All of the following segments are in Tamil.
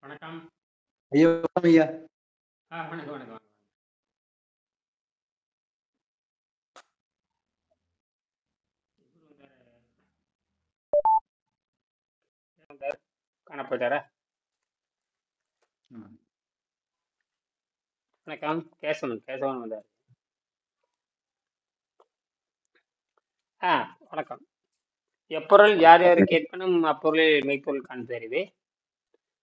வணக்கம். ஐயா ஐயா வணக்கம், வணக்கம். காணப்பட்டாரா? வணக்கம். கேசவன் வந்தார். வணக்கம். எப்பொருள் யார் யாரு கேட்கணும் அப்பொருளில் மெய்ப்பொருள் காண்பது.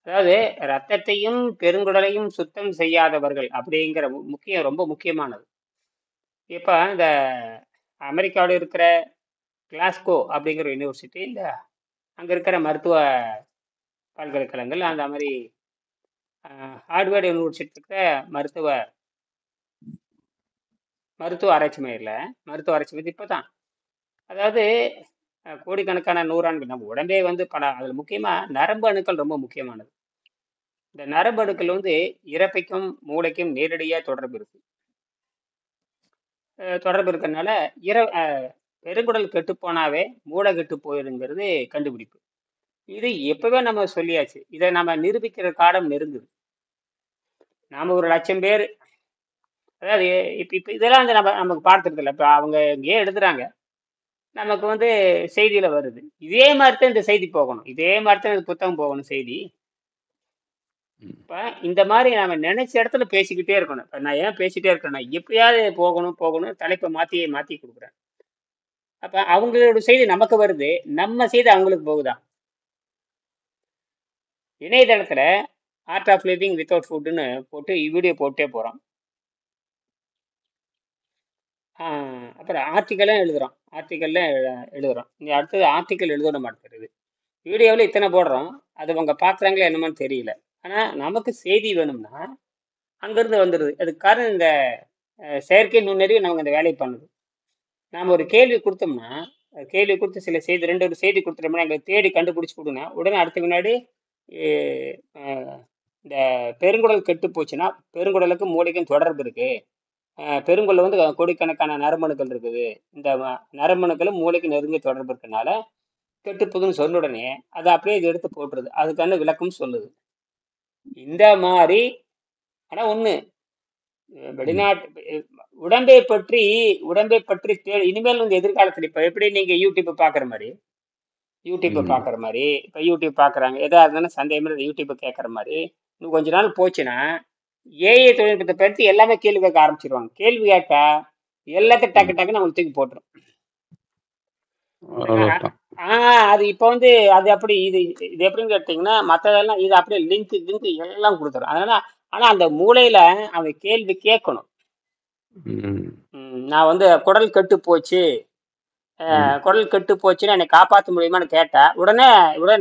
அதாவது ரத்தத்தையும் பெருங்குடலையும் சுத்தம் செய்யாதவர்கள் அப்படிங்கிற ரொம்ப முக்கியமானது. இப்ப இந்த அமெரிக்காவில் இருக்கிற கிளாஸ்கோ அப்படிங்கிற யூனிவர்சிட்டி, இந்த அங்க இருக்கிற மருத்துவ பல்கலைக்கழகங்கள், அந்த மாதிரி ஹார்ட்வேர்டு யூனிவர்சிட்டி இருக்கிற மருத்துவ ஆராய்ச்சி மையத்தில் மருத்துவ ஆராய்ச்சி மையத்தில் இப்போதான், அதாவது கோடிக்கணக்கான நூறாண்டு நம்ம உடம்பே வந்து அதில் முக்கியமாக நரம்பு அணுக்கள் ரொம்ப முக்கியமானது. இந்த நரம்பு அணுக்கள் இறப்பைக்கும் மூளைக்கும் நேரடியாக தொடர்பு இருக்கிறதுனால பெருங்குடல் கெட்டு போனாவே மூளை கெட்டு போயிருங்கிறது கண்டுபிடிப்பு. இது எப்பவே நம்ம சொல்லியாச்சு. இதை நம்ம நிரூபிக்கிற காலம் நெருங்குது. நாம ஒரு 1,00,000 பேர், அதாவது இப்ப இதெல்லாம் நமக்கு பார்த்துருது இல்லை. இப்ப அவங்க இங்கேயே எழுதுறாங்க, நமக்கு செய்தியில வருது. இதே மாதிரி தான் இந்த செய்தி போகணும், இதே மாதிரி தான் இந்த புத்தகம் போகணும் செய்தி. இப்ப இந்த மாதிரி நாம நினைச்ச இடத்துல பேசிக்கிட்டே இருக்கணும். இப்ப நான் ஏன் பேசிட்டே இருக்கேன்னா, எப்படியாவது போகணும் தலைப்பை மாத்தி கொடுக்குறேன். அப்ப அவங்களோட செய்தி நமக்கு வருது, நம்ம செய்தி அவங்களுக்கு போகுதா? இணையதளத்துல ஆர்ட் ஆஃப் லிவிங் வித்தவுட் ஃபுட்னு போட்டு வீடியோ போட்டே போறோம். அப்புறம் ஆர்டிக்கல்லாம் எழுதுறோம். இங்க அடுத்தது ஆர்டிக்கல் எழுத மாட்டேங்குது. வீடியோவில் இத்தனை போடுறோம், அது அவங்க பார்க்குறாங்களா என்னமான்னு தெரியல. ஆனால் நமக்கு செய்தி வேணும்னா அங்கேருந்து வந்துடுது. அதுக்கு காரணம் இந்த செயற்கை நுண்ணறிவு நமக்கு அந்த வேலையை பண்ணுது. நாம் ஒரு கேள்வி கொடுத்தோம்னா, கேள்வி கொடுத்து சில செய்தி 2 செய்தி கொடுத்துட்டோம்னா எங்களை தேடி கண்டுபிடிச்சி கொடுங்க. உடனே அடுத்த முன்னாடி இந்த பெருங்குடல் கெட்டு போச்சுன்னா பெருங்குடலுக்கும் மூளைக்கும் தொடர்பு இருக்கு, பெருங்குடல் கோடிக்கணக்கான நரம்பணுக்கள் இருக்குது, இந்த நரம்பணுக்களும் மூளைக்கு நெருங்கிய தொடர்பு இருக்கனால கெட்டுப்புதுன்னு சொன்ன உடனே அதை அப்படியே இது எடுத்து போட்டுருது. அதுக்கான விளக்கம் சொல்லுது. இந்த மாதிரி ஆனா ஒண்ணு, வெளிநாட்டு உடம்பை பற்றி இனிமேல் எதிர்காலத்தில் இப்ப எப்படி நீங்க யூடியூப் பாக்குற மாதிரி இப்ப யூடியூப் பாக்குறாங்க, எதா இருந்தாலும் சந்தேகம் யூடியூப் கேட்கற மாதிரி இன்னும் கொஞ்ச நாள் போச்சுன்னா ஏஐ தொழில்நுட்பத்தை பற்றி எல்லாமே கேள்வி கேட்க ஆரம்பிச்சிருவாங்க. கேள்வி கேட்டா எல்லாத்தையும் டக்குன்னு அவங்களுக்கு தூக்கி போட்டுரும். அது இப்ப அது அப்படி இது எப்படின்னு கேட்டீங்கன்னா, மற்றதெல்லாம் இது அப்படியே லிங்க் எல்லாம் கொடுத்துரும். அதனால ஆனா அந்த மூளையில அவன் கேள்வி கேட்கணும். நான் குடல் கெட்டு போச்சுன்னு என்னை காப்பாற்ற முடியுமான்னு கேட்டா உடனே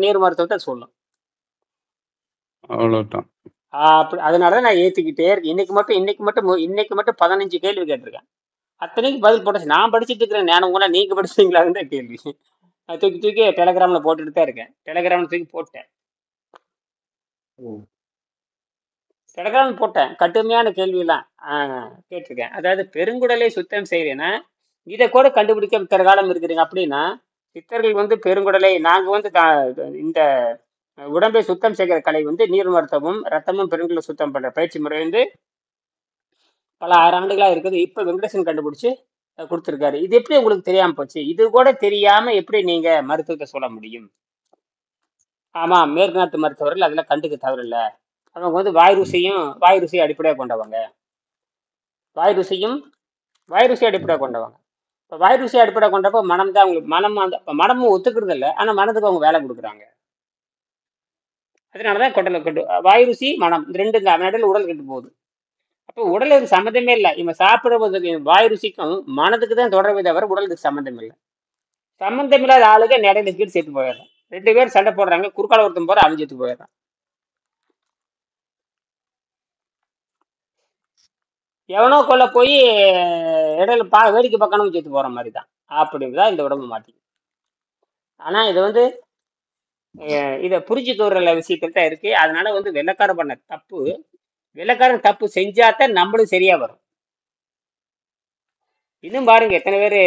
நீர் மருத்துவத்தை சொல்லும். அவ்வளவுதான். அதனாலதான் நான் ஏத்துக்கிட்டே இருக்கேன். இன்னைக்கு மட்டும் 15 கேள்வி கேட்டிருக்கேன். அத்தனைக்கு பதில் போட்டாச்சு. நான் படிச்சுட்டு இருக்கிறேன், ஞானம் கூட நீங்க படிச்சீங்களான்னு தான் கேள்வி. தூக்கி டெலகிராம்ல போட்டுட்டு தான் இருக்கேன். டெலகிராம்ல தூக்கி போட்டேன். டெலகிராம் போட்டேன். கடுமையான கேள்வியெல்லாம் கேட்டிருக்கேன். அதாவது பெருங்குடலை சுத்தம் செய்யறேன்னா இதை கூட கண்டுபிடிக்க இத்தனை காலம் இருக்கிறீங்க அப்படின்னா, சித்தர்கள் பெருங்குடலை நாங்க இந்த உடம்பை சுத்தம் செய்கிற கலை நீர் மருத்துவமும் ரத்தமும் பெருங்குடலை சுத்தம் பண்ற பயிற்சி முறை பல 1000 ஆண்டுகளா இருக்குது. இப்ப வெங்கடேசன் கண்டுபிடிச்சு கொடுத்துருக்காரு. இது எப்படி உங்களுக்கு தெரியாம போச்சு? இது கூட தெரியாம எப்படி நீங்க மருத்துவத்தை சொல்ல முடியும்? ஆமா, மேற்கு நாட்டு மருத்துவர்கள் அதெல்லாம் கண்டுக்க தவறில்ல. அவங்க வாய் ருசியை அடிப்படையாக கொண்டவங்க. வாய் ருசி அடிப்படையாக கொண்டவங்க. இப்போ வாய் ருசி அடிப்படையாக கொண்டப்போ மனம் தான் அவங்களுக்கு மனமும் ஒத்துக்கிறது இல்லை. ஆனால் மனதுக்கு அவங்க வேலை கொடுக்குறாங்க. அதனாலதான் கெட்டு வாய் ருசி மனம் ரெண்டு நடுவில் உடல் கெட்டு போகுது. அப்போ உடலுக்கு சம்மந்தமே இல்லை. இவன் சாப்பிடுறதுக்கு வாய் ருசிக்கும் மனதுக்கு தான் தொடர்பு தவிர உடலுக்கு சம்மந்தம் இல்லை. சம்மந்தம் இல்லாத ஆளுக்கு நிறைய கீழ் சேர்த்து போயிடுறான். 2 பேர் சண்டை போடுறாங்க, குறுக்கால ஒருத்தம் போற அழிஞ்சிட்டு போயிடுறான். எவனோ கொள்ள போய் இடையில வேடிக்கை பார்க்கணும் சேர்த்து போற மாதிரி தான். அப்படிதான் இந்த உடம்பு மாட்டி. ஆனா இது இதை புரிஞ்சுக்கிற விஷயத்துல தான் இருக்கு. அதனால வெள்ளைக்காரன் பண்ண தப்பு, வெள்ளைக்காரன் தப்பு செஞ்சாதான் நம்மளும் சரியா வரும். இன்னும் பாருங்க எத்தனை பேரு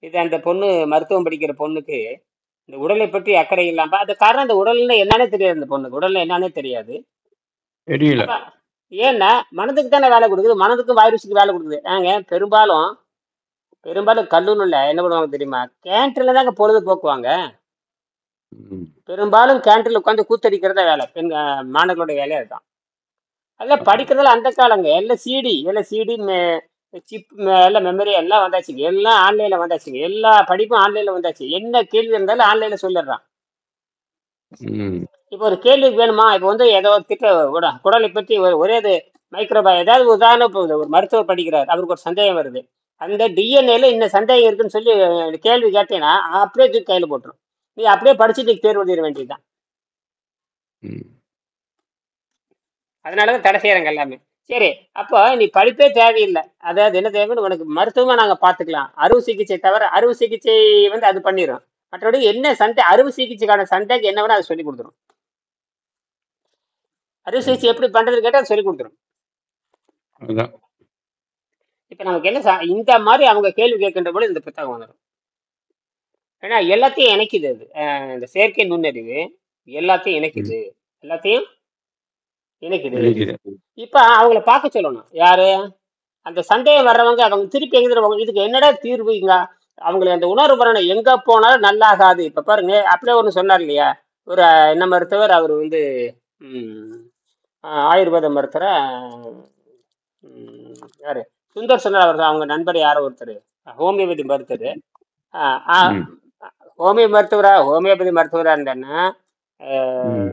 இது அந்த பொண்ணு மருத்துவம் படிக்கிற பொண்ணுக்கு இந்த உடலை பற்றி அக்கறை இல்லாம அது காரணம் இந்த உடல்ல என்னன்னே தெரியாது, இந்த பொண்ணுக்கு உடல்ல என்னன்னே தெரியாது. தெரியல. அப்ப ஏன்னா மனதுக்கு தானே வேலை கொடுக்குது, மனதுக்கும் வைரஸுக்கு வேலை கொடுக்குது. நாங்க பெரும்பாலும் பெரும்பாலும் கல்லூரில என்ன பண்ணுவாங்க தெரியுமா, கேன்டீன்ல தாங்க பொழுது போக்குவாங்க. ம். பெரும்பாலும் கேன்டீன்ல உட்காந்து கூத்தடிக்கிறதா வேலை, பெண் மாணவர்களுடைய வேலையை அதுதான். அதெல்லாம் படிக்கிறதுல அந்த காலங்க எல்லாம் சிடி சிப் எல்லாம் மெமரி எல்லாம் வந்தாச்சுங்க, எல்லாம் ஆன்லைன்ல வந்தாச்சுங்க, எல்லா படிப்பும் ஆன்லைன்ல வந்தாச்சு, என்ன கேள்வி இருந்தாலும் ஆன்லைன்ல சொல்லிடுறான். ம். இப்போ ஒரு கேள்விக்கு வேணுமா, இப்போ வந்து ஏதோ திட்ட குடலை பற்றி ஒரே இது மைக்ரோபா ஏதாவது உதாரணம், இப்போ ஒரு மருத்துவர் படிக்கிறார், அவருக்கு ஒரு சந்தேகம் வருது, அந்த டிஎன்ஏல இந்த சந்தேகம் இருக்குன்னு சொல்லி கேள்வி கேட்டீங்கன்னா அப்படியே தூக்கி கையில் போட்டுரும். நீ அப்படியே படிச்சுட்டு தேர்வு எழுதிட வேண்டியதுதான். ம். அதனாலதான் தடை செய்யறாங்க எல்லாமே. சரி, அப்போ நீ படிப்பே தேவையில்லை, அதாவது என்ன தேவைன்னு உனக்கு மருத்துவமா நாங்க பாத்துக்கலாம், அறுவை சிகிச்சை தவிர அறுவை சிகிச்சை வந்து அது பண்ணிடும். மற்றபடி என்ன சண்டை, அறுவை சிகிச்சைக்கான சண்டைக்கு என்ன வேணா அதை சொல்லி கொடுத்துரும். அறுவை சிகிச்சை ம். எப்படி பண்றது கேட்டா அதை சொல்லி கொடுத்துரும். அதான். இப்ப நமக்கு என்ன இந்த மாதிரி அவங்க கேள்வி கேட்கின்ற போது இந்த புத்தகம் வந்துடும். ஏன்னா எல்லாத்தையும் இணைக்குது அது, இந்த செயற்கை நுண்ணறிவு எல்லாத்தையும் ம். இணைக்குது, எல்லாத்தையும் இணைக்குது. நினைக்குது. இப்ப அவங்கள பார்க்க சொல்லணும் யாரு, அந்த சந்தேகம் வர்றவங்க அவங்க திருப்பி எங்க தருவாங்க, இதுக்கு என்னடா தீர்வு இங்க, அவங்களுக்கு அந்த உணர்வு வரணும், எங்க போனாலும் நல்லாகாது. இப்ப பாருங்க, அப்படியே ஒண்ணு சொன்னார் இல்லையா, ஒரு என்ன மருத்துவர், அவர் வந்து ம், ஆயுர்வேத மருத்துவரா, யாரு, சுந்தர் சொன்னார், அவர் அவங்க நண்பர் யாரோ ஒருத்தர், ஹோமியோபதி மருத்துவர். ஆஹ் ஆஹ் ம். ஹோமியோபதி மருத்துவரா இருந்தான்னா, ம். ஆஹ்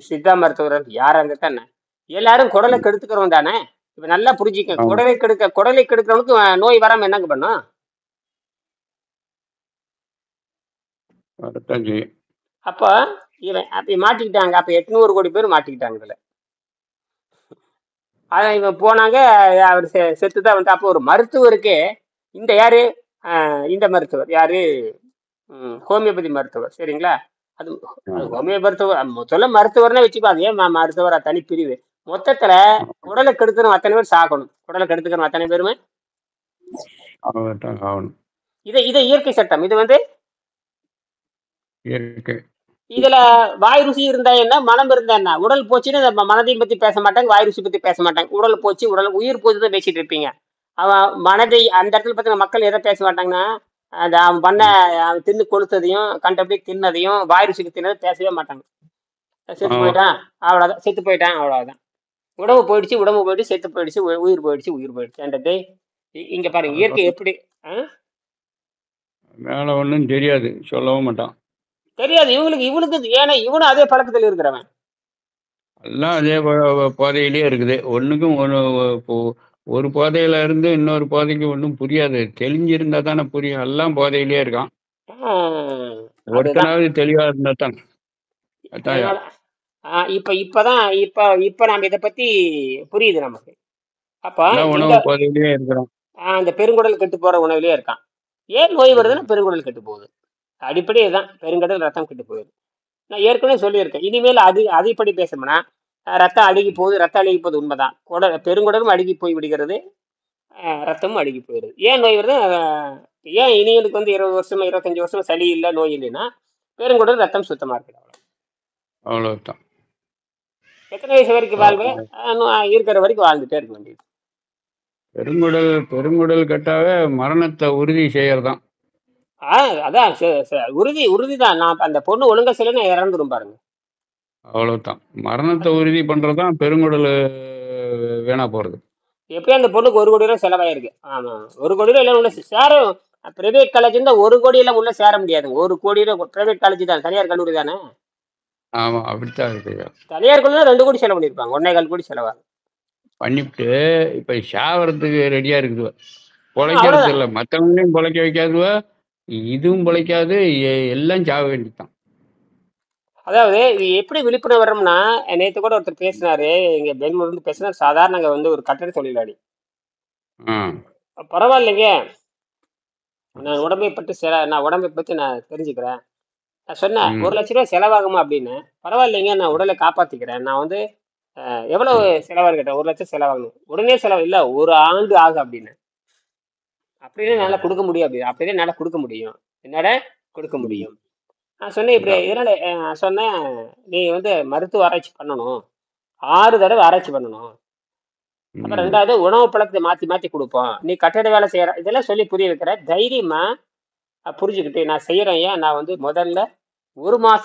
சித்தா மருத்துவரா யாரா இருந்தா என்ன, எல்லாரும் குடலை ம். கெடுத்துக்கிறோம் தானே. இப்ப நல்லா புரிஞ்சுக்க, ஆமா. குடலை கெடுக்கிறவனுக்கு நோய் வராம என்னங்க பண்ணும். வரத்தான் செய்யும். அப்ப இவன் அப்படி மாட்டிக்கிட்டாங்க, அப்ப 800 கோடி பேர் மாட்டிக்கிட்டாங்க இதுல. அதான் இவன் போனாங்க, அவர் செத்துதான் வந்து. அப்போ ஒரு மருத்துவருக்கு இந்த யாரு, இந்த மருத்துவர் யாரு, ஹோமியோபதி மருத்துவர் சரிங்களா, அது அது ஆமா. ஹோமியோ மருத்துவர், முதல்ல மருத்துவர்னே வச்சுக்கோ, அது ஏன் மருத்துவர் தனி பிரிவு. மொத்தத்துல குடலை கெடுத்துக்கணும் அத்தனை பேர் சாகணும், குடலை கெடுத்துக்கணும் அத்தனை பேருமே. ஆகத்தான் ஆகணும். இதை இயற்கை சட்டம் இது வந்து. இயற்கை. இதுல வாய் ருசி இருந்தா என்ன, மனம் இருந்தா என்ன, உடல் போச்சுன்னு இந்த மனதையும் பத்தி பேச மாட்டாங்க, வாய் ருசி பத்தி பேச மாட்டாங்க, உடல் போச்சு உடல் உயிர் போச்சு தான் பேசிட்டு இருப்பீங்க. அவன் மனதை அந்த இடத்துல பார்த்தீங்கன்னா மக்கள் எதை பேச மாட்டாங்கன்னா, அந்த அவன் பண்ண, அவன் தின்னு கொளுத்ததையும் கண்டபடி தின்னதையும் வாய் ருசிக்கு தின்னதையும் பேசவே மாட்டாங்க. செத்து ஆமா. போயிட்டான் அவ்வளவுதான், செத்து போயிட்டான் அவ்வளவுதான், உடம்பு போயிடுச்சு உடம்பு போயிடுச்சு, செத்து போயிடுச்சு, உயிர் போயிடுச்சு உயிர் போயிடுச்சு என்றதை. இங்க பாருங்க இயற்கை அதோட எப்படி. ஆ? மேல ஒண்ணும் தெரியாது, சொல்லவும் மாட்டான். தெரியாது இவனுக்கு ஏன்னா இவனும் அதே பழக்கத்தில் இருக்கிறவன். எல்லாம் அதே பாதையிலேயே இருக்குது. ஒண்ணுக்கும் ஒரு பாதையில இருந்து இன்னொரு பாதைக்கு ஒன்றும் புரியாது. தெளிஞ்சிருந்தா தானே புரியும். எல்லாம் பாதையிலேயே இருக்கான். அதுதான். ஒருத்தனாவது தெளிவா இருந்தா தான். அதான்யா. அதனால இப்பதான் இப்ப நாம இதை பத்தி புரியுது நமக்கு. அப்ப எல்லாம் இந்த உணவு பாதையிலேயே இருக்கிறோம். அந்த பெருங்குடல் கெட்டு போற உணவுலயே இருக்கான். ஏன் நோய் ம். வருதுன்னா பெருங்குடல் கெட்டு போகுது. அடிப்படை இதுதான், பெருங்குடல் ரத்தம் கெட்டு போகுது. நான் ஏற்கனவே சொல்லியிருக்கேன், இனிமேல் அதிப்படி பேசணும்னா, ரத்தம் அழுகி போகுது, ரத்தம் அழுகி போகுது உண்மைதான், பெருங்குடலும் அழுகி போய் விடுகிறது, ரத்தமும் அழுகி போயிடுது. ஏன் நோய் வருது, ஏன் இனியனுக்கு வந்து 20 வருஷமா 25 வருஷமா சளி இல்லை நோய் இல்லைன்னா பெருங்குடல் ரத்தம் சுத்தமா இருக்குது. அவ்வளவுதான். எத்தனை வயசு வரைக்கும் வாழ்வு, இருக்கிற வரைக்கும் வாழ்ந்துட்டே இருக்க வேண்டியது. பெருங்குடல் பெருங்குடல் கட்டாவே மரணத்தை உறுதி செய்யறதான். அதான் உறுதிதான். நான் அந்த பொண்ணு ஒழுங்கா செய்யலைன்னா இறந்துரும் பாருங்க. அவ்வளவுதான். மரணத்தை உறுதி பண்றதுதான் பெருங்குடல் வீணா போறது. எப்பயும் அந்த பொண்ணுக்கு 1 கோடி ரூபாய் செலவாயிருக்கு. ஆமா, 1 கோடி ரூபாய் எல்லாம் உள்ள சேரும். பிரைவேட் காலேஜ் இருந்தா 1 கோடி எல்லாம் உள்ள சேர முடியாதுங்க. 1 கோடி ரூபாய் பிரைவேட் காலேஜ் தான், தனியார் கல்லூரி தானே. ஆமா, அப்படித்தான் இருக்கு. தனியார் கல்லூரி 2 கோடி செலவு பண்ணிருப்பாங்க, 1,4 கோடி செலவாகும். பண்ணிவிட்டு இப்ப சாவறதுக்கு ரெடியா இருக்குது. பொழைக்கிறது அவ்வளவுதான். இல்லை, மற்றவங்களையும் பொழைக்க வைக்காதுவ, இதுவும் பொழைக்காது. எல்லாம் சாவ வேண்டியதுதான். அதாவது இது எப்படி விழிப்புணர்வு வரோம்னா, நேற்று கூட ஒருத்தர் பேசினாரு, இங்க பெங்களூர்ல இருந்து பேசினார், சாதாரண வந்து ஒரு கட்டட தொழிலாளி. ஆ. பரவாயில்லைங்க, நான் உடம்பை பத்தி நான் தெரிஞ்சுக்கிறேன். நான் சொன்னேன், ம். 1,00,000 ரூபாய் செலவாகுமா அப்படின்னு. பரவாயில்லைங்க, நான் உடலை காப்பாத்திக்கிறேன், நான் வந்து எவ்வளவு ம். செலவாகு கேட்டேன். 1,00,000 செலவாகணும். உடனே செலவு இல்ல, 1 ஆண்டு ஆகும் அப்படின்னு. அப்படியே என்னால கொடுக்க முடியும், அப்படி அப்படியே என்னால கொடுக்க முடியும், என்னால கொடுக்க ம். முடியும். நான் சொன்னேன் இப்படி அதான். இதனால சொன்னேன், நீ வந்து மருத்துவ ஆராய்ச்சி பண்ணணும், 6 தடவை ஆராய்ச்சி பண்ணணும். அப்புறம் ம். 2வது உணவு பழக்கத்தை மாத்தி மாத்தி கொடுப்போம். நீ கட்டட வேலை செய்யற இதெல்லாம் சொல்லி புரிய வைக்கிற தைரியமா புரிஞ்சுக்கிட்டு நான் செய்யறேன். ஏன் நான் வந்து முதல்ல 1 மாச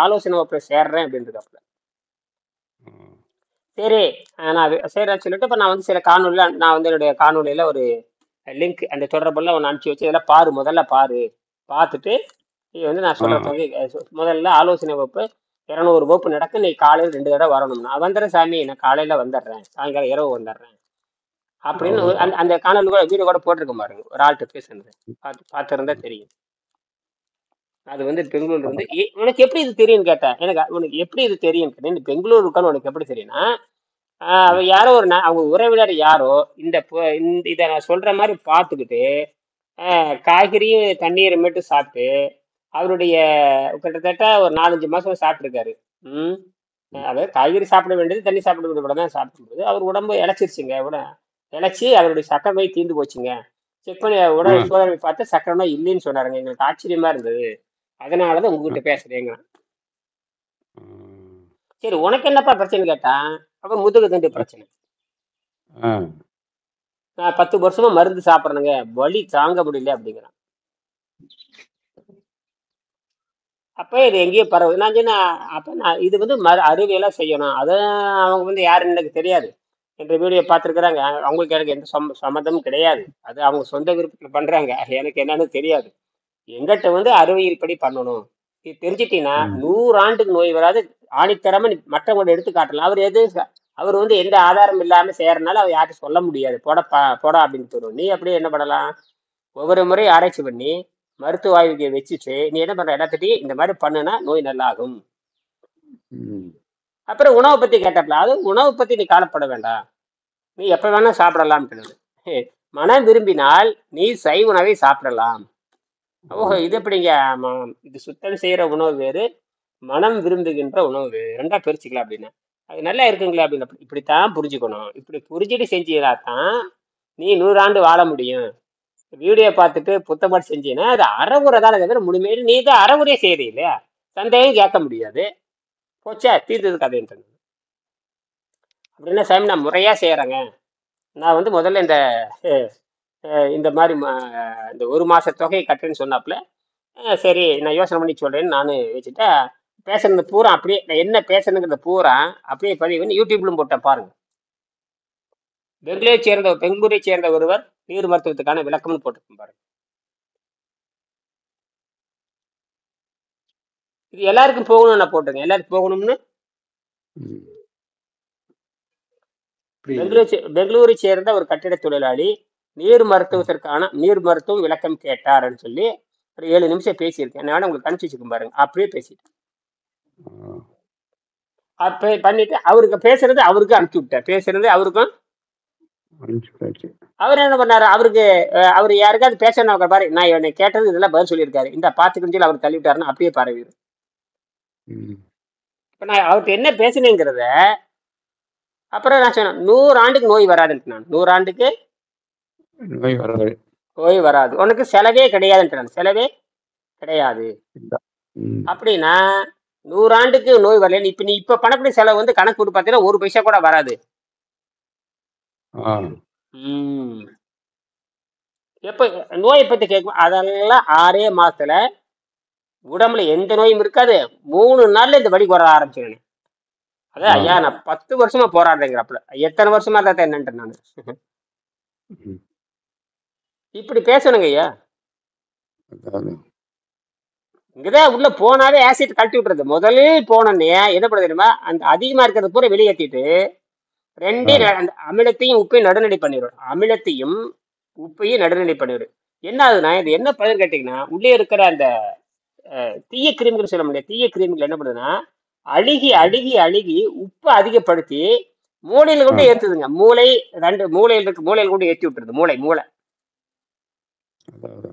ஆலோசனை வகுப்புல சேர்றேன் அப்படின்றதுல ம். சரி. நான் செய்றேன்னு சொல்லிட்டு இப்ப நான் வந்து சில காணொலியில நான் வந்து என்னுடைய காணொலியில ஒரு லிங்க் அந்த தொடர்பெல்லாம் ஒன்று அனுப்பிச்சு வச்சு இதெல்லாம் பாரு, முதல்ல பாரு, பார்த்துட்டு நீ வந்து நான் ஆ. சொல்ற தொகை முதல்ல ஆலோசனை வகுப்பு 200 வகுப்பு நடக்கு, நீ காலையில் 2 தடவை வரணும். நான் வந்துடுறேன் சாமி, நான் காலையில வந்துடுறேன், சாயங்காலம் இரவு வந்துடுறேன் அப்படின்னு அந்த அவ்வளோதான். அந்த காணொலி கூட வீடியோ கூட போட்டிருக்க பாருங்க, ஒரு ஆள்கிட்ட பேசுனது பார்த்துருந்தா தெரியும். அது வந்து பெங்களூர்ல இருந்து உனக்கு எப்படி இது தெரியும் கேட்டேன். எனக்கு உனக்கு எப்படி இது தெரியும் கேட்டேன். இந்த பெங்களூர் இருக்கான்னு உனக்கு எப்படி தெரியும்னா, அவ ம். யாரோ ஒரு அவங்க உறவினர் யாரோ இதை நான் சொல்ற மாதிரி பார்த்துக்கிட்டு காய்கறியும் தண்ணீரை மட்டும் சாப்பிட்டு அவருடைய கிட்டத்தட்ட ஒரு 4-5 மாசம் சாப்பிட்டுருக்காரு. ம் அதாவது காய்கறி சாப்பிட வேண்டியது, தண்ணி சாப்பிட வேண்டியது கூட தான் சாப்பிடும்போது அவர் உடம்பு இழைச்சிருச்சுங்க. இழைச்சி அவருடைய சக்கரை நோய் தீர்ந்து போச்சுங்க. செக் பண்ணி ஆ. உடல் சோதனை பார்த்து சக்கரை நோய் இல்லைன்னு சொன்னாருங்க. எங்களுக்கு ஆச்சரியமா இருந்தது. அதனாலதான் உங்ககிட்ட பேசுறேங்க. ம். சரி, உனக்கு என்னப்பா பிரச்சனை கேட்டா, அப்ப முதுகு தண்டு பிரச்சனை. ஆ. நான் 10 வருஷமா மருந்து சாப்பிடணுங்க, வலி தாங்க முடியல அப்படிங்கிறான். அப்ப இது எங்கேயோ பரவுது. நான் சொன்னேன், அப்ப நான் இது வந்து அறிவியலா செய்யணும். அது அவங்க வந்து யாருன்னு எனக்கு தெரியாது. என்ற வீடியோ பார்த்துருக்குறாங்க. அவங்களுக்கு எனக்கு எந்த சம்மந்தமும் கிடையாது. அது அவங்க சொந்த விருப்பத்துல பண்றாங்க. எனக்கு என்னன்னு தெரியாது. எங்கிட்ட வந்து அறிவியல் படி பண்ணணும். இது தெரிஞ்சிட்டீங்கன்னா ம். 100 ஆண்டுக்கு நோய் வராது. ஆணித்தரமா நீ மற்றவங்களோட எடுத்து காட்டலாம். அவர் வந்து எந்த ஆதாரம் இல்லாம செய்யறதுனால அவர் யார்ட்டும் சொல்ல முடியாது. போடா அப்படின்னு போயிடும். நீ அப்படியே என்ன பண்ணலாம், ஒவ்வொரு முறை ஆராய்ச்சி பண்ணி மருத்துவ ஆய்வுக்கு வச்சுட்டு நீ என்ன பண்ற, எல்லாத்திட்டையும் இந்த மாதிரி பண்ணுனா நோய் நல்லாகும். ம். அப்புறம் உணவை பத்தி கேட்டப்பல, அது உணவை பத்தி நீ காணப்பட வேண்டாம், நீ எப்ப வேணா சாப்பிடலாம். மனம் விரும்பினால் நீ சைவ உணவை சாப்பிடலாம். ஓஹோ, ம். இது எப்படிங்க? ஆமா, இது சுத்தம் செய்யற உணவு வேறு, மனம் விரும்புகின்ற உணவு வேறு, ரெண்டா பிரிச்சுக்கலாம் அப்படின்னு. அது நல்லா இருக்குங்களா அப்படின்னு. இப்படித்தான் புரிஞ்சுக்கணும். இப்படி புரிஞ்சுட்டு செஞ்சீங்கன்னா தான் நீ 100 ஆண்டு வாழ முடியும். வீடியோ பார்த்துட்டு புத்தப்பாடு செஞ்சீங்கன்னா அது அறகுறை தானே தவிர முழுமையில நீ தான் அறகுறையே செய்யறீ இல்லையா? சந்தேகம் கேட்க முடியாது. போச்சா, தீர்த்தது கதைன்ட்டு. அப்படின்னா சாமி, நான் முறையா செய்யறேங்க. நான் வந்து முதல்ல இந்த மாதிரி இந்த 1 மாச தொகையை கட்டுறேன்னு சொன்னாப்புல. சரி, நான் யோசனை பண்ணி சொல்றேன்னு நானு வச்சுட்டா, பேசுறது பூரா அப்படியே நான் என்ன பேசுறேங்கிறத பூரா அப்படியே பதிவு பண்ணி யூடியூப்லும் போட்டேன் பாருங்க. பெங்களூரை சேர்ந்த ஒருவர் நீர் மருத்துவத்துக்கான விளக்கம்னு போட்டிருக்கேன் பாருங்க. இது எல்லாருக்கும் போகணும்னு நான் போட்டிருக்கேன். எல்லாருக்கும் போகணும்னு. ம். புரியுது. பெங்களூரை சேர்ந்த ஒரு கட்டிட தொழிலாளி நீர் மருத்துவம் விளக்கம் கேட்டாருன்னு சொல்லி ஒரு 7 நிமிஷம் பேசியிருக்கேன். நான் உங்களுக்கு அனுப்பிச்சு வச்சுக்கேன் பாருங்க. அப்படியே பேசிட்டு ஆ. அப்ப பண்ணிட்டு அவருக்கு பேசுறது அவருக்கு அனுப்பிச்சு விட்டேன். பேசுறது அவருக்கும். அனுப்பிச்சாச்சு. அவர் என்ன பண்ணாரு, அவருக்கு அவர் யாருக்காவது பேசணும் பாரு, நான் என்னை கேட்டது இதெல்லாம் பதில் சொல்லியிருக்காரு, இந்த பாத்துக்கிட்டு சொல்லி அவர் தள்ளிவிட்டாருன்னு அப்படியே பரவிடும். ம். இப்ப நான் அவர்கிட்ட என்ன பேசினேங்கிறத அப்புறம் நான் சொன்னேன், 100 ஆண்டுக்கு நோய் வராதுன்ட்டு. நான் 100 ஆண்டுக்கு நோய் வராது. நோய் வராது, உனக்கு செலவே கிடையாதுன்ட்டு. செலவே கிடையாது இல்ல. ம். அப்படின்னா 100 ஆண்டுக்கு நோய் வரல. நீ இப்ப பண்ணக்கூடிய செலவு வந்து கணக்கு போட்டு பார்த்தீங்கன்னா 1 பைசா கூட வராது. ஆ. உம் எப்ப நோயை பத்தி கேட்கும் அதெல்லாம் 6 மாசத்துல உடம்புல எந்த நோயும் இருக்காது. 3 நாள்ல இந்த வலி குற ஆரம்பிச்சிருக்கேன். அதான் ஆ. ஐயா, நான் 10 வருஷமா போராடுறேங்கிறப்பல எத்தனை வருஷமா தான் என்னன்ட்டு நான் ம். இப்படி பேசணுங்க ஐயா. அதாவது இங்கதான் உள்ள போனாவே ஆசிட் கழட்டி விட்டுறது. முதலில் போனோன்னே என்ன பண்ண தெரியுமா, அந்த அதிகமா இருக்கிறது பூரா வெளியேற்றிட்டு ஆ. அந்த அமிலத்தையும் உப்பையும் நடுநிலை பண்ணிடும். அமிலத்தையும் உப்பையும் நடுநிலை பண்ணிடும். என்ன ஆகுதுன்னா, இது என்ன பலன் கேட்டீங்கன்னா, உள்ளே இருக்கிற அந்த தீய கிருமிகள் சொல்ல முடியாது, தீய கிருமிகள் என்ன பண்ணுதுன்னா அழுகி அழுகி அழுகி உப்பை அதிகப்படுத்தி மூளையில ஆ. கொண்டு ஏத்துதுங்க. மூளையில் கொண்டு ஏற்றி விட்டுருது. மூளை மூளை அதாவது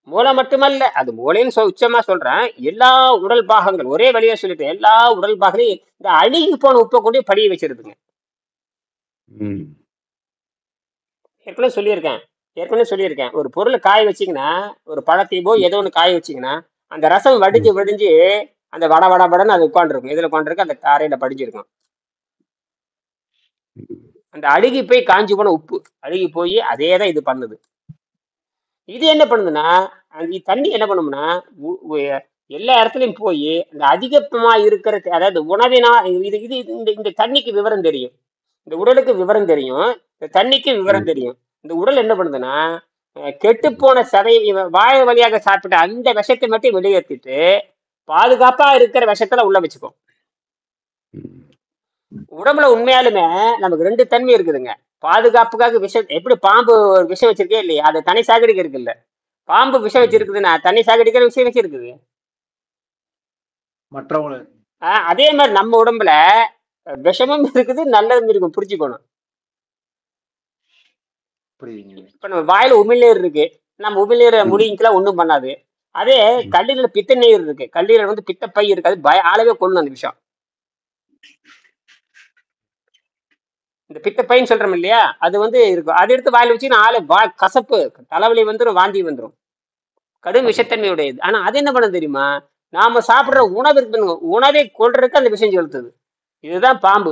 மூளை மட்டுமல்ல, அது மூளைன்னு உச்சமா சொல்றேன். எல்லா உடல் பாகங்கள் ஒரே வழியா சொல்லிட்டு எல்லா உடல் பாகங்களையும் இந்த அழுகி போன உப்பை கொண்டு படிய வச்சிருதுங்க. ம். ஏற்கனவே சொல்லியிருக்கேன். ஒரு பொருளை காய வச்சீங்கன்னா, ஒரு பழத்தையோ ஏதோ ஒன்று காய வச்சீங்கன்னா அந்த ரசம் ம். வடிஞ்சு வடிஞ்சு அந்த வட வட வடன்னு அது உட்காந்துருக்கும். இதுல உட்காந்துருக்கு அந்த தாரையில படிஞ்சிருக்கும். அந்த அழுகி போய் காஞ்சி போன உப்பு அழுகி போய் அதே தான் இது பண்ணுது. இது என்ன பண்ணுதுன்னா, தண்ணி என்ன பண்ணும்னா, உ- உ- எல்லா இடத்துலயும் போய் அந்த அதிகமா இருக்கிற அதாவது உணவினா இது இது இந்த இந்த தண்ணிக்கு விவரம் தெரியும். இந்த உடலுக்கு விவரம் தெரியும். இந்த தண்ணிக்கு விவரம் ம். தெரியும். இந்த உடல் என்ன பண்ணுதுன்னா, கெட்டுப்போன சதை வாய் வழியாக சாப்பிட்ட அந்த விஷத்தை மட்டும் வெளியேற்றிட்டு பாதுகாப்பா இருக்கிற விஷத்துல உள்ள வச்சுக்கும். ம். உடம்புல உண்மையாலுமே நமக்கு ரெண்டு தன்மை இருக்குதுங்க. பாதுகாப்புக்காக விஷம் எப்படி பாம்பு ஒரு விஷம் வச்சிருக்கே இல்லையா, அதை தனி சாகடிக்க இருக்குல்ல. பாம்பு விஷம் ம். வச்சிருக்குதுன்னா தண்ணி சாகடிக்கிற விஷயம் வச்சிருக்குது. மற்றவங்கள அதே மாதிரி நம்ம உடம்புல விஷமும் இருக்குது நல்லதும் இருக்கும், புரிஞ்சுக்கணும். புரியுதுங்க. இப்ப நம்ம வாயில உமிழ்நீர் இருக்கு, நம்ம உமிழ்நீரை ம். முழுங்கிக்கலாம், ஒண்ணும் பண்ணாது. அதே ம். கல்லீரல் பித்த நீர் இருக்கு, கல்லீரல் வந்து பித்தப்பை இருக்காது, ஆளவே கொள்ளணும் அந்த விஷயம். இந்த பித்தப்பைன்னு சொல்றோம் இல்லையா, அது வந்து இருக்கும். அதை எடுத்து வாயில வச்சு ஆளு கசப்பு, தலைவலி வந்துடும், வாந்தி வந்துடும், கடும் விஷத்தன்மையுடையது. ஆனா அது என்ன பண்ண தெரியுமா, நாம சாப்பிடுற உணவு இருக்கு பாருங்க, உணவை கொள்றதுக்கு அந்த விஷயம் செலுத்துது. இதுதான் பாம்பு.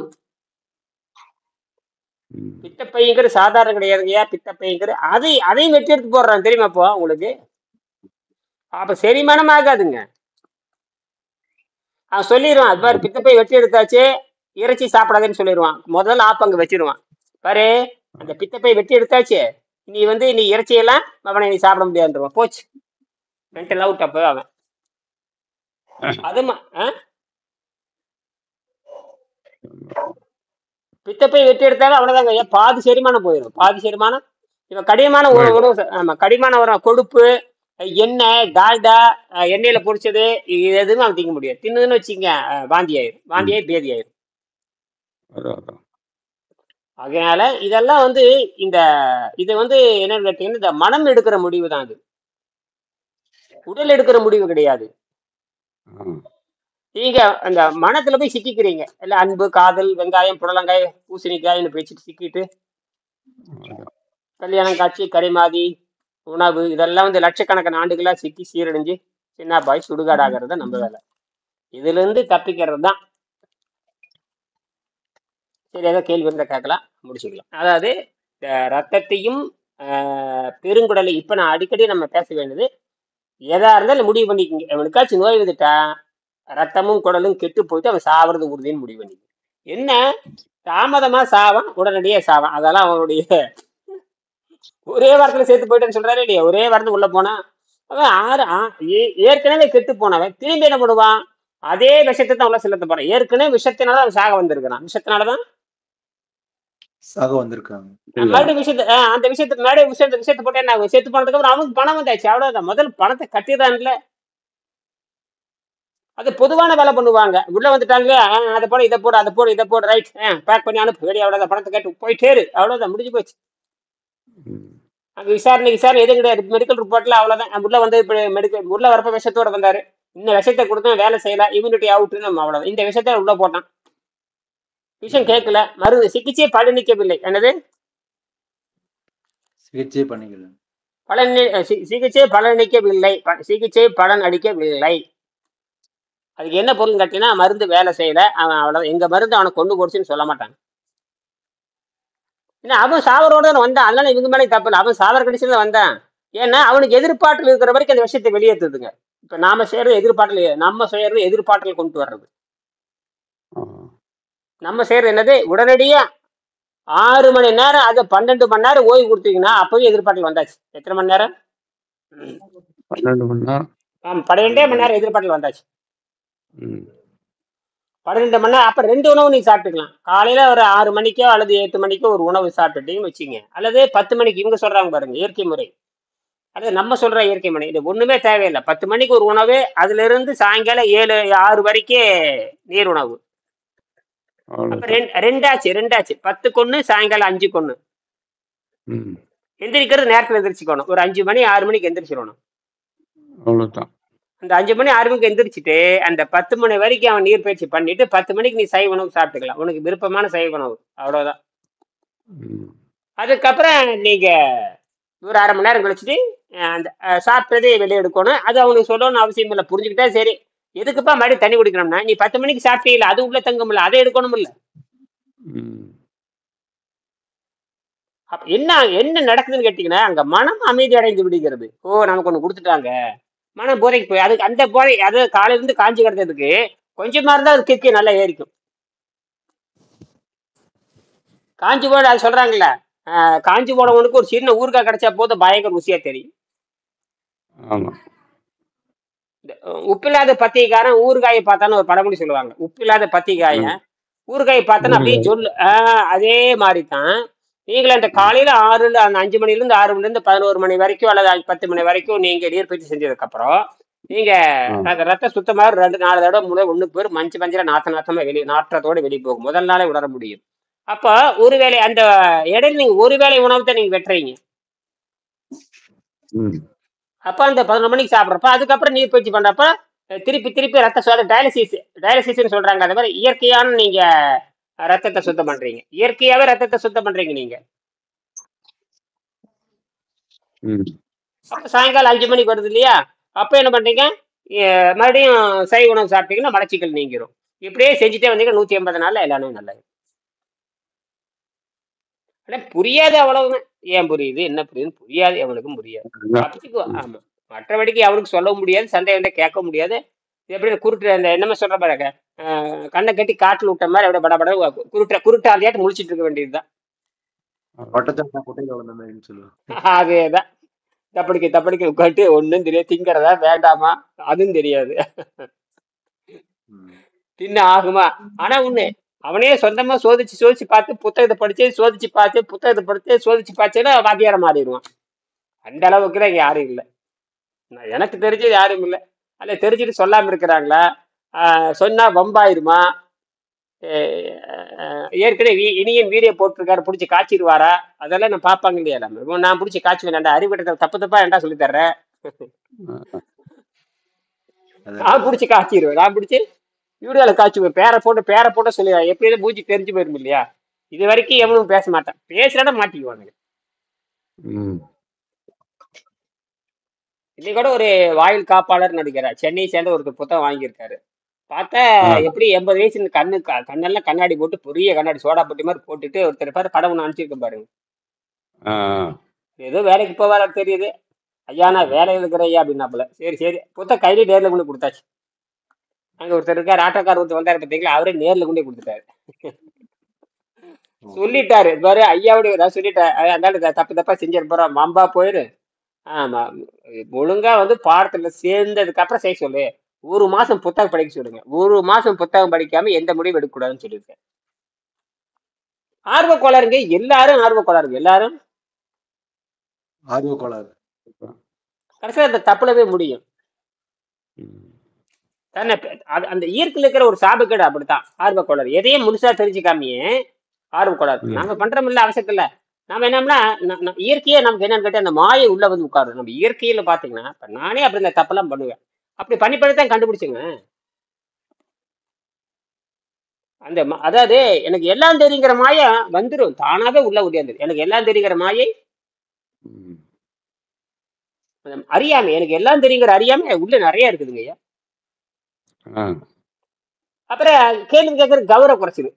ம். பித்தப்பைங்கிறது சாதாரண கிடையாதுங்கய்யா, பித்தப்பைங்கிற அதையும் வெட்டி எடுத்து போடுறான் தெரியுமா இப்போ உங்களுக்கு. அப்ப செரிமானம் ஆகாதுங்க. அவன் சொல்லிடுவான், அது மாதிரி பித்தப்பை வெட்டி எடுத்தாச்சு, இறைச்சி சாப்பிடாதுன்னு சொல்லிடுவான். முதல்ல ஆப்பங்க வச்சிருவான் பாரு, அந்த பித்தப்பை வெட்டி எடுத்தாச்சு, நீ இறைச்சியெல்லாம் அவனை நீ சாப்பிட முடியாதுருவான். போச்சு, மென்டல் அவுட். அப்ப அவன் அது பித்தப்பை வெட்டி எடுத்தாலும் அவ்வளவுதாங்க ஐயா, பாதி செரிமானம் போயிடும், பாதி செரிமானம். இப்ப கடினமான போயிடும். உணவு, ஆமா கடினமான உணவு, கொழுப்பு, எண்ணெய், டால்டா, எண்ணெயில பொரிச்சது, இது எதுவுமே அவன் திங்க முடியாது. தின்னுதுன்னு வச்சுங்க, வாந்தி ஆயிரும், ம். வாந்தியாயி பேதி ஆயிரும். அதான், அதான். அதனால இதெல்லாம் வந்து இந்த இது வந்து என்னன்னு கேட்டீங்கன்னா, இந்த மனம் எடுக்கிற முடிவு தான் அது, உடல் எடுக்கிற முடிவு கிடையாது. ஆ. நீங்க அந்த மனத்துல போய் சிக்கிக்கிறீங்க இல்ல, அன்பு, காதல், வெங்காயம், புடலங்காய், பூசணிக்காய்னு பேசிட்டு சிக்கிட்டு, அதான். கல்யாணம் காட்சி, கரிமாதி, உணவு, இதெல்லாம் வந்து லட்சக்கணக்கான ஆண்டுகளா சிக்கி சீரழிஞ்சு சின்ன பாய் சுடுகாடாகிறது தான் நம்ம வேலை. இதுல இருந்து தப்பிக்கிறது தான். சரி, ஏதோ கேள்வி இருந்தா கேட்கலாம், முடிச்சுக்கலாம். அதாவது ரத்தத்தையும் பெருங்குடலை இப்ப நான் அடிக்கடி நம்ம பேச வேண்டியது, எதா இருந்தாலும் முடிவு பண்ணிக்கங்க. அவனுக்காச்சும் நோய் வந்துட்டா ரத்தமும் குடலும் கெட்டு போயிட்டு அவன் சாவறது உறுதின்னு முடிவு பண்ணிக்க. என்ன, தாமதமா சாவான், உடனடியே சாவான், அதெல்லாம் அவனுடைய ஒரே வாரத்துல சேர்த்து போயிட்டேன்னு சொல்றாரு இல்லையா, ஒரே வாரத்துக்கு உள்ள போனா அவன் ஏற்கனவே கெட்டு போனவன் திரும்பி என்ன பண்ணுவான், அதே விஷத்தை தான் உள்ள செலுத்த போறான். ஏற்கனவே விஷத்தினால அவன் சாக வந்திருக்கிறான், விஷத்தினாலதான் சாக வந்திருக்காங்க. இல்ல. மறுபடியும் அந்த விஷயத்துக்கு மறுபடியும் விஷயத்தை போட்டு என்ன ஆகும், செத்து போனதுக்கு அப்புறம் அவனுக்கு பணம் வந்தாச்சு, அவ்வளவுதான். முதல் பணத்தை கட்டிடுறான்ல. அது பொதுவான வேலை பண்ணுவாங்க. உள்ள வந்துட்டாங்க, அதை போட இதை போடு, அதை போடு இதை போடு, ரைட், பேக் பண்ணி அனுப்பு, வெளியே, அவ்வளவுதான். பணத்தை கேட்டு போயிட்டே இரு, அவ்வளவுதான், முடிஞ்சு போச்சு. ம். அங்க விசாரணை எதுவும் கிடையாது. மெடிக்கல் ரிப்போர்ட்ல அவ்வளவுதான். உள்ள வந்து இப்ப மெடிக்கல் உள்ள வரப்ப விஷத்தோட வந்தாரு, இந்த விஷத்தை கொடுத்தா வேலை செய்யல, இம்யூனிட்டி அவுட்டு, நம்ம அவ்வளவுதான். இந்த விஷயத்த உள்ள போட்டான், விஷயம் கேட்கல, மருந்து சிகிச்சை பலனிக்கவில்லை. என்னது, சிகிச்சை பண்ணிக்கல. பலன் சிகிச்சை பலனளிக்கவில்லை, சிகிச்சை பலன் அளிக்கவில்லை. அதுக்கு என்ன பொருள் கேட்டீங்கன்னா, மருந்து வேலை செய்யல, அவன் அவ்வளவு, எங்க மருந்து அவனை கொண்டு போடுச்சுன்னு சொல்ல மாட்டாங்க. ஏன்னா அவன் சாவரோட வந்தான், அதனால இவங்க மேலே தப்பு இல்லை, அவன் சாவர கடிச்சுல வந்தான். ஏன்னா அவனுக்கு எதிர்பார்ட்டில் இருக்கிற வரைக்கும் அந்த விஷயத்தை வெளியேற்றுதுங்க. இப்ப நாம செய்யறது எதிர்பார்ட்டில், நம்ம செய்யறது எதிர்பார்ட்டில் கொண்டு வர்றது. ஆ. நம்ம செய்யறது என்னது, உடனடியா 6 மணி நேரம், அது 12 மணி நேரம் ஓய்வு கொடுத்தீங்கன்னா அப்பவே எதிர்பார்ட்டில் வந்தாச்சு. எத்தனை மணி நேரம், 12 மணி நேரம். 12 மணி நேரம் எதிர்பார்ட்டில் வந்தாச்சு. ம். 12 மணி நேரம், அப்ப 2 உணவு நீ சாப்பிட்டுக்கலாம். காலையில ஒரு 6 மணிக்கோ அல்லது 8 மணிக்கோ ஒரு உணவு சாப்பிட்டுட்டீங்கன்னு வச்சுங்க, அல்லது 10 மணிக்கு. இவங்க சொல்றாங்க பாருங்க இயற்கை முறை, அது நம்ம சொல்ற இயற்கை முறை, இது ஒண்ணுமே தேவையில்லை. 10 மணிக்கு ஒரு உணவு, அதுல இருந்து சாயங்காலம் 7 6 வரைக்கும் நீர் உணவு. அப்ப அவ்வளவுதான். ரெண்டாச்சு 10க்கு 1, சாயங்காலம் 5க்கு 1. ம். எந்திரிக்கிறது நேரத்துல எந்திரிச்சுக்கணும், ஒரு 5 மணி 6 மணிக்கு எந்திரிச்சிடணும். அவ்வளவுதான். அந்த 5 மணி 6 மணிக்கு எந்திரிச்சிட்டு அந்த 10 மணி வரைக்கும் அவன் நீர் பயிற்சி பண்ணிட்டு 10 மணிக்கு நீ சைவ உணவு சாப்பிட்டுக்கலாம், உனக்கு விருப்பமான சைவ உணவு, அவ்வளவுதான். ம். அதுக்கப்புறம் நீங்க ஒரு 1/2 மணி நேரம் கழிச்சுட்டு அந்த சாப்பிட்டதே வெளியே எடுக்கணும். அது அவனுக்கு சொல்லணும்னு அவசியம் இல்லை, புரிஞ்சுக்கிட்டா சரி. எதுக்குப்பா மறுபடியும் தண்ணி குடிக்கணும்னா, நீ 10 மணிக்கு சாப்பிட்டீங்களா, அது உள்ள தங்கும்ல, அதை எடுக்கணும்ல. ம். அப்ப என்ன என்ன நடக்குதுன்னு கேட்டீங்கன்னா, அங்க மனம் அமைதி அடைந்து விடுகிறது. ஓ, நமக்கு ஒண்ணு கொடுத்துட்டாங்க, மனம் போதைக்கு போய் அதுக்கு அந்த போதை அது காலையில இருந்து காஞ்சி கிடந்ததுக்கு கொஞ்சமா இருந்தா அது கிக்கு நல்லா ஏறிக்கும். காஞ்சி போன அது சொல்றாங்கல்ல, காஞ்சி போனவனுக்கு ஒரு சின்ன ஊறுகாய் கிடைச்சா போதும், பயங்கர ருசியா தெரியும். ஆமா. உப்பில்லாத பத்திரிக்காரன் ஊறுகாயை பார்த்தான்னு ஒரு பழமொழி சொல்லுவாங்க. உப்பில்லாத பத்திரிக்காய ம். ஊறுகாயை பார்த்தான்னு அப்படியே ஊறுகாய். சொல்லு. அதே மாதிரி தான் நீங்களும் அந்த காலையில 6 அந்த 5 மணிலேருந்து 6 மணிலேருந்து 11 மணி வரைக்கும் அல்லது 10 மணி வரைக்கும் நீங்க நீர்ப்பயிற்சி செஞ்சதுக்கு அப்புறம் நீங்க ஆ. ரத்த சுத்தமாக 2-4 தடவை முதல் 1 பேர் மஞ்சள் நாத்தமா வெளியே நாற்றத்தோட வெளியே போகும், முதல் நாளே உணர முடியும். அப்ப ஒருவேளை அந்த இடையில நீங்க ஒருவேளை உணவுத்தை நீங்க வெட்டுறீங்க. ம். அப்ப அந்த 11 மணிக்கு சாப்பிட்றப்ப அதுக்கப்புறம் நீர் பயிற்சி பண்றப்ப திருப்பி திருப்பி ரத்த சோத டயாலிசிஸ்ன்னு சொல்றாங்க. அந்த மாதிரி இயற்கையான நீங்க ரத்தத்தை சுத்தம் பண்றீங்க, இயற்கையாவே ரத்தத்தை சுத்தம் பண்றீங்க நீங்க. ம். அப்ப சாயங்காலம் 5 மணிக்கு வருது இல்லையா, அப்ப என்ன பண்றீங்க, மறுபடியும் சைவ உணவு சாப்பிட்டீங்கன்னா மலச்சிக்கல் நீங்கிரும். இப்படியே செஞ்சுட்டே வந்தீங்க 180 நாள்ல எல்லாமே நல்லது. ஆனா புரியாது, அவ்வளவுதான். ஏன் புரியுது என்ன புரியுது புரியாது, எவனுக்கும் புரியாது. அதான். அப்படி ம். ஆமா. மற்றபடிக்கு அவனுக்கு சொல்ல முடியாது, சந்தேகம் கேட்க முடியாது. இது எப்படி குருட்டு அந்த என்னமே சொல்ற பாருங்க, கண்ணை கட்டி காட்டில் விட்ட மாதிரி அப்படியே பட குருட்டாதையாட்டு முழிச்சிட்டு இருக்க வேண்டியதுதான். பட்டச்சாட்டா குட்டையில வளர்ந்த மாதிரின்னு சொல்லுவாங்க. அதேதான். தப்படிக்க உட்காந்து ஒண்ணும் தெரியாது, திங்கிறதா வேண்டாமா அதுவும் தெரியாது, ம். தின்ன ஆகுமா. ஆனா ஒண்ணு, அவனே சொந்தமா சோதிச்சு பார்த்து புத்தகத்தை படிச்சு சோதிச்சு பார்த்துன்னா வாத்தியார மாறிடுவான். அந்த அளவுக்கு தான் இங்க யாரும் இல்லை. எனக்கு தெரிஞ்சது யாரும் இல்லை. அல்ல தெரிஞ்சுட்டு சொல்லாம இருக்கிறாங்களா, சொன்னா வம்பாயிருமா, ஏற்கனவே இனியன் வீடியோ போட்டிருக்காரு, பிடிச்சி காய்ச்சிடுவாரா, அதெல்லாம் நான் பார்ப்பாங்க இல்லையா. நம்ம நான் பிடிச்சி காய்ச்சி வேண்டாம், அறிவிட்ட தப்பா ஏன்டா சொல்லி தர்றேன், நான் பிடிச்சி காய்ச்சிடுவேன், நான் பிடிச்சி வீடியோல காய்ச்சுவேன், பேரை போட்டு சொல்லுவேன், எப்படியும் பூச்சி தெரிஞ்சு போயிடும் இல்லையா. இது வரைக்கும் எவனும் பேச மாட்டான், பேசுறத மாட்டிக்குவானுங்க. ம். இன்னைக்கு கூட ஒரு வாயில் காப்பாளர் நடிக்கிறார், சென்னையை சேர்ந்த ஒரு புத்தகம் வாங்கியிருக்காரு. பார்த்தா ஆ. எப்படி 80 வயசு கண்ணெல்லாம் கண்ணாடி போட்டு பெரிய கண்ணாடி சோடா பொட்டி மாதிரி போட்டுட்டு ஒருத்தர் பாரு படம் ஒன்று அனுப்பிச்சிருக்க பாருங்க. ஆ. ஏதோ வேலைக்கு போவாரா தெரியுது. ஐயா நான் வேலையில் இருக்கிற ஐயா அப்படின்னாப்புல. சரி புத்தகம் கையிலே நேரில் கொண்டு கொடுத்தாச்சு. அங்க ஒருத்தர் இருக்கார், ஆட்டோக்கார் ஒருத்தர் வந்தாரு பார்த்தீங்களா, அவரே நேரில் கொண்டே கொடுத்துட்டாரு. சொல்லிட்டாரு பாரு ஐயாவுடைய ஏதாவது சொல்லிட்டாரு, அதனால தப்பா செஞ்சிட போறோம், மாம்பா போயிரு. ஆமா, ஒழுங்கா பாடத்துல சேர்ந்ததுக்கு அப்புறம் செய்ய சொல்லு. 1 மாசம் புத்தகம் படிக்க சொல்லுங்க, 1 மாசம் புத்தகம் படிக்காம எந்த முடிவும் எடுக்க கூடாதுன்னு சொல்லியிருக்கேன். ஆர்வ கோளாறுங்க, எல்லாரும் ஆர்வ கோளாறுங்க, எல்லாரும் ஆர்வ கோளாறு. கடைசியா அந்த தப்புல போய் முடியும். தானே அந்த இயற்கையில் இருக்கிற ஒரு சாபக்கேடு அப்படித்தான் ஆர்வ கோளாறு. எதையும் முழுசா தெரிஞ்சுக்காமையே ஆர்வ கோளாறு நாம பண்றோம் இல்ல, அவசியத்துல இல்ல. நாம என்னம்னா இயற்கையே நமக்கு என்னன்னு கேட்டா அந்த மாயை உள்ள உட்காரும். நம்ம இயற்கையில பாத்தீங்கன்னா இப்ப நானே அப்படி இந்த தப்பெல்லாம் பண்ணுவேன், அப்படி பண்ணித்தான் கண்டுபிடிச்சுங்க. அந்த அதாவது எனக்கு எல்லாம் தெரியுங்கிற மாயை வந்துடும், தானாவே உள்ள உடையாது. எனக்கு எல்லாம் தெரியுங்கிற மாயை அறியாமை, எனக்கு எல்லாம் தெரியுங்கிற அறியாமை உள்ள நிறைய இருக்குதுங்க ஐயா. அப்புறம் கேள்வி கேட்கற கௌரவ குறைச்சிது.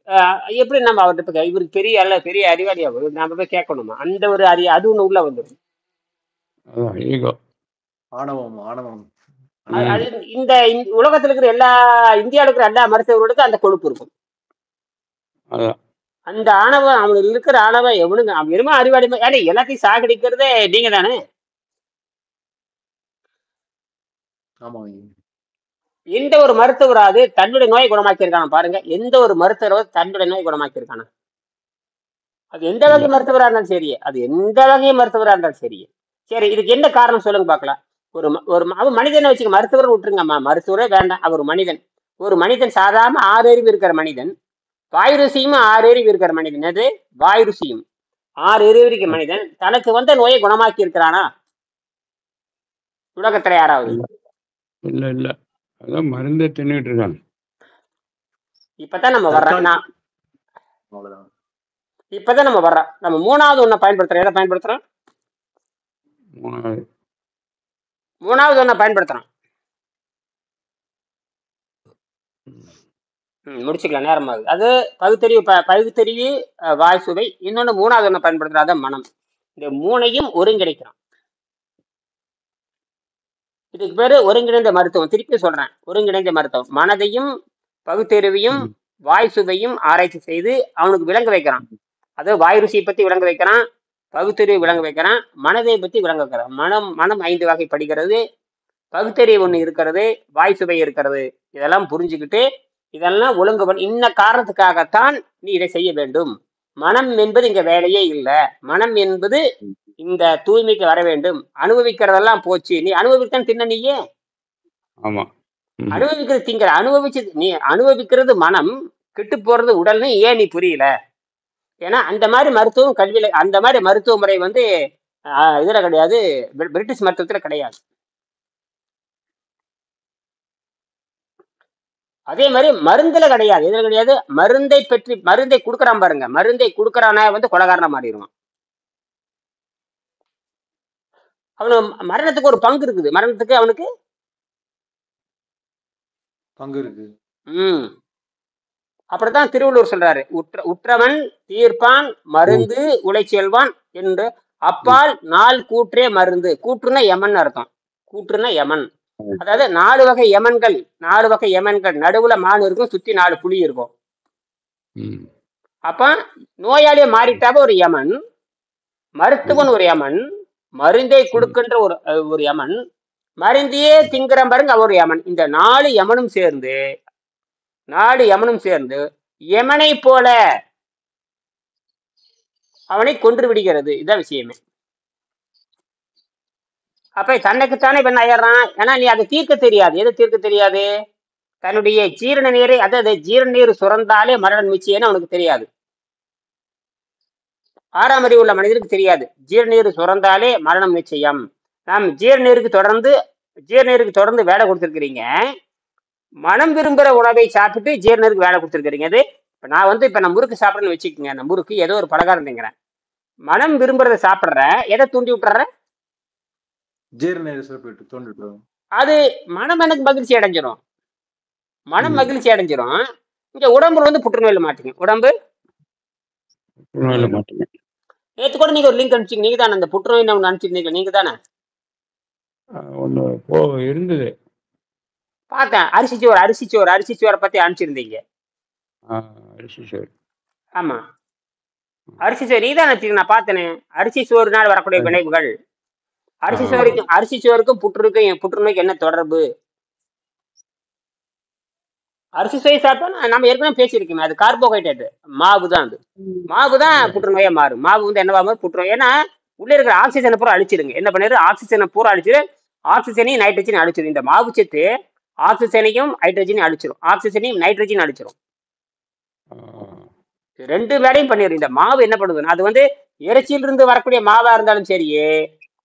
எப்படி நம்ம அவர்கிட்ட இவருக்கு பெரிய அறிவாளியா நாம போய் கேட்கணுமா, அந்த ஒரு அது ஒண்ணு உள்ள வந்துடும். ஆணவம். இந்த உலகத்துல இருக்கிற இந்தியாவில் இருக்கிற எல்லா மருத்துவர்களுக்கும் அந்த கொழுப்பு இருக்கும். அந்த ஆணவம், அவனுக்கு இருக்கிற ஆணவம் எவனுங்க வெறுமா அறிவாளி எல்லாத்தையும் சாகடிக்கிறதே நீங்க தானே. எந்த ஒரு மருத்துவராது தன்னுடைய நோயை குணமாக்கியிருக்கான பாருங்க, எந்த ஒரு மருத்துவராவது தன்னுடைய நோயை குணமாக்கியிருக்கான? அது எந்த வகை மருத்துவராக இருந்தாலும் சரி, அது எந்த வகை மருத்துவராக இருந்தாலும் சரி. சரி, இதுக்கு என்ன காரணம் சொல்லுங்க பார்க்கலாம். ஒரு மனிதனை வச்சுக்க, மருத்துவர் விட்டுருங்கம்மா, மருத்துவரே வேண்டாம், அவர் ஒரு மனிதன் சாதாரண 6 அறிவு இருக்கிற மனிதன், வாயு ருசியும் 6 அறிவு இருக்கிற மனிதன், அது வாயு ருசியும் 6 அறிவு இருக்கிற மனிதன் தனக்கு வந்த நோயை குணமாக்கி இருக்கிறானா உலகத்துல யாராவது? இல்ல, அதான் மருந்தை தின்னுட்டு இருக்காங்க. இப்பதான் நம்ம வர்றோம், இப்பதான் நம்ம வர்றோம். நம்ம 3வது ஒண்ண பயன்படுத்துறோம். எதை பயன்படுத்துறோம்? மூணாவது. மூணாவது ஒண்ண பயன்படுத்தணும். முடிச்சுக்கலாம், நேரம் ஆகுது. அது பகுத்தறிவு வாய் சுவை. இன்னொன்னு மூணாவது ஒண்ண பயன்படுத்துறது, அதான் மனம். இந்த மூணையும் ஒருங்கிணைக்கிறோம். இதுக்கு பேரு ஒருங்கிணைந்த மருத்துவம். திருப்பி சொல்றேன், ஒருங்கிணைந்த மருத்துவம். மனதையும் பகுத்தறிவையும் ம். வாய் சுவையும் ஆராய்ச்சி செய்து அவனுக்கு விளங்க வைக்கிறான். அதாவது வாய் ருசியை பத்தி விளங்க வைக்கிறான், பகுத்தறிவு விளங்க வைக்கிறான், மனதை பத்தி விளங்க வைக்கிறான். மனம் 5 வகைப்படுகிறது, பகுத்தறிவு ஒண்ணு இருக்கிறது, வாய் சுவை இருக்கிறது. இதெல்லாம் புரிஞ்சுக்கிட்டு இதெல்லாம் ஒழுங்கு பண்ணி, இன்ன காரணத்துக்காகத்தான் நீ இதை செய்ய வேண்டும். மனம் என்பது இங்க வேலையே இல்லை. மனம் என்பது இந்த தூய்மைக்கு வர வேண்டும். அனுபவிக்கிறதெல்லாம் போச்சு, நீ அனுபவித்தான் தின்ன. நீயே ஆமா. ம். அனுபவிக்கிறது திங்கிற, நீ அனுபவிக்கிறது மனம், கெட்டு போறது உடல்னு ஏன் நீ புரியல? ஏன்னா அந்த மாதிரி மருத்துவம் கல்வியில, அந்த மாதிரி மருத்துவ முறை வந்து இதுல கிடையாது, பிரிட்டிஷ் மருத்துவத்துல கிடையாது. அதே மாதிரி மருந்துல கிடையாது, இதுல கிடையாது. மருந்தை கொடுக்கறான் பாருங்க, மருந்தை கொடுக்கறான வந்து கொலகாரனா மாறிடுவான். அவனு மரணத்துக்கு ஒரு பங்கு இருக்குது, மரணத்துக்கு அவனுக்கு பங்கு இருக்கு. அப்படித்தான் திருவள்ளுவர் சொல்றாரு, உற்றவன் தீர்ப்பான் மருந்து உழைச்செல்வான் என்று. அப்பால் 4 கூற்றே மருந்து. கூற்றுனா யமன் அர்த்தம். கூற்றுனா யமன், அதாவது 4 வகை யமன்கள். 4 வகை யமன்கள், நடுவுல மான் இருக்கும், சுத்தி 4 புலி இருக்கும். அப்ப நோயாளியை மாறிட்டாவ ஒரு யமன், மருத்துவன் ஒரு யமன், மருந்தை கொடுக்கின்ற ஒரு யமன், மருந்தையே திங்கிற பாருங்க அவர் யமன். இந்த 4 யமனும் சேர்ந்து யமனை போல அவனை கொன்று விடுகிறது. இதான் விஷயமே. அப்ப தன்னைக்குத்தானே இவன் ஆயிடுறான். ஏன்னா நீ அதை தீர்க்க தெரியாது. எது தீர்க்க தெரியாது? தன்னுடைய ஜீரண நீரை, அதாவது ஜீரண நீர் சுரந்தாலே மரணம் நிச்சயம்னு அவனுக்கு தெரியாது. 6ஆம் அறிவு உள்ள மனிதனுக்கு தெரியாது, ஜீரண நீர் சுரந்தாலே மரணம் நிச்சயம். நாம் ஜீரணீருக்கு தொடர்ந்து வேலை கொடுத்துருக்கிறீங்க. மனம் விரும்புகிற உணவை சாப்பிட்டு ஜீரணருக்கு வேலை கொடுத்துருக்கிறீங்க. அது இப்ப நான் முறுக்கு சாப்பிட்றேன்னு வச்சுக்கோங்க. நான் முறுக்கு ஏதோ ஒரு பலகாரம் திங்கிறேன், மனம் விரும்புறத சாப்பிட்றேன், எதை தூண்டி விட்டுறேன்? அது மனம் எனக்கு மகிழ்ச்சி அடைஞ்சிரும். மனம் மகிழ்ச்சி அடைஞ்சிரும். இங்க உடம்புல வந்து புற்றுநோயில மாட்டீங்க. உடம்பு நேற்று கூட நீங்க ஒரு லிங்க் அனுப்பிச்சிங்க, நீங்க தானே அந்த புற்றுநோய் ஒன்று அனுப்பிச்சிருந்தீங்க, நீங்க தானே? இருந்தது, பார்த்தேன். அரிசி சோறை பத்தி அனுப்பிச்சிருந்தீங்க. ஆமா, அரிசி சோறு நீதான் அனுப்பிச்சிங்க, நான் பார்த்தேனே. அரிசி சோறுனால் வரக்கூடிய விளைவுகள். அரிசி சோறுக்கும் புற்றுநோய்க்கு என்ன தொடர்பு? அரிசி சோறு சாப்பிட்டா நம்ம ஏற்கனவே பேசியிருக்கோமே, அது கார்போஹைட்ரேட், மாவு தான். அது மாவு தான் புற்றுநோயா மாறும். மாவு வந்து என்னவா மாறும்? புற்றுநோய். ஏன்னா உள்ள இருக்கிற ஆக்சிஜனை பூரா அழிச்சிடுங்க. என்ன பண்ணிரு? ஆக்சிஜனை பூரா அழிச்சிடு, ஆக்சிஜனையும் நைட்ரஜனையும் அழிச்சிடும். இந்த மாவு சத்து ஆக்சிஜனையும் ஹைட்ரஜனையும் அழிச்சிடும், ஆக்சிஜனையும் நைட்ரஜனையும் அழிச்சிடும். 2 வேலையும் பண்ணிடும். இந்த மாவு என்ன பண்ணுதுன்னா, அது வந்து இறைச்சியிலிருந்து வரக்கூடிய மாவா இருந்தாலும் சரியே,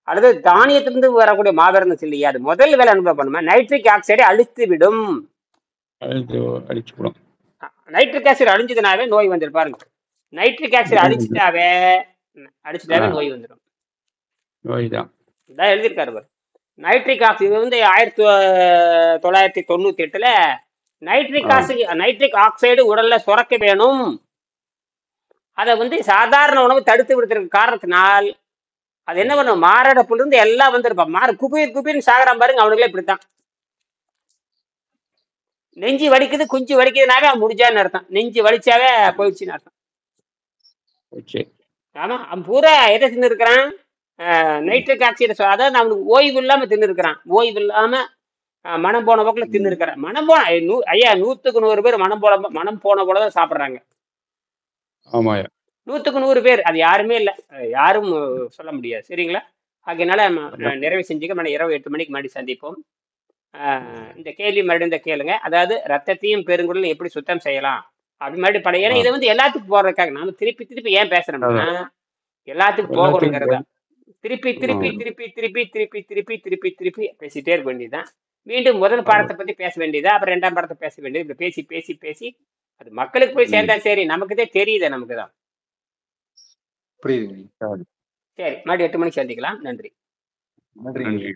அல்லது தானியத்திலிருந்து வரக்கூடிய மாவா இருந்தாலும் சரி, அது முதல் வேலை அனுபவம் பண்ணுமா, நைட்ரிக் ஆக்சைடை அழித்து விடும். நைட்ரிக் ஆக்சைடு அழிஞ்சதுனாவே நோய் வந்துடும். பாருங்க, நைட்ரிக் ஆக்சைடு அழிச்சிட்டாவே நோய் வந்துடும். இதான் எழுதியிருக்காரு பாரு. நைட்ரிக் ஆக்சைடு வந்து 1998 நைட்ரிக் ஆக்சைடு உடல்ல சுரக்க வேணும். அதை வந்து சாதாரண உணவு தடுத்து விடுறதுக்கு காரணத்தினால் அது என்ன பண்ணும், மாரடைப்புல இருந்து எல்லாம் வந்துருப்பான். குபீர்னு சாகரான் பாருங்க, அவனுங்களே இப்படித்தான். நெஞ்சு வலிக்குது, குஞ்சு வலிக்குதுனாவே அவன் முடிஞ்சான்னு அர்த்தம். நெஞ்சு வலிச்சாவே போயிடுச்சுன்னு அர்த்தம். ஆமா, அவன் பூரா எதை தின்னு இருக்கிறான்? Nitric oxide. அதாவது அவனுக்கு ஓய்வு இல்லாம தின்னு இருக்கிறான். ஓய்வு இல்லாம மனம் போன போக்கில் தின்னு இருக்கிறான். மனம் போன 100க்கு 100 பேர் மனம் போன போலதான் சாப்பிட்றாங்க. 100க்கு 100 பேர். அது யாருமே இல்லை, யாரும் சொல்ல முடியாது. சரிங்களா? அதனால நிறைவு செஞ்சுக்க. இரவு 8 மணிக்கு முன்னாடி சந்திப்போம். இந்த கேள்வி மறுபடியும் கேளுங்க. அதாவது ரத்தத்தையும் பெருங்குடலும் எப்படி சுத்தம் செய்யலாம் அப்படி மறுபடியும் படம். ஏன்னா இதை வந்து எல்லாத்துக்கும் போடுறதுக்காக நாம திருப்பி ஏன் பேசுறோம்னா, எல்லாத்துக்கும் போகணுங்கிறதா. திருப்பி பேசிட்டே இருக்க வேண்டியதுதான். மீண்டும் முதல் பாடத்தை பத்தி பேச வேண்டியதா, அப்புறம் 2ஆம் பாடத்தை பேச வேண்டியது. இப்படி பேசி அது மக்களுக்கு போய் சேர்ந்தா சரி, நமக்குதான் தெரியுது, நமக்குதான். சரி, மறுபடியும் 8 மணிக்கு சந்திக்கலாம். நன்றி. நன்றிங்க. நன்றி.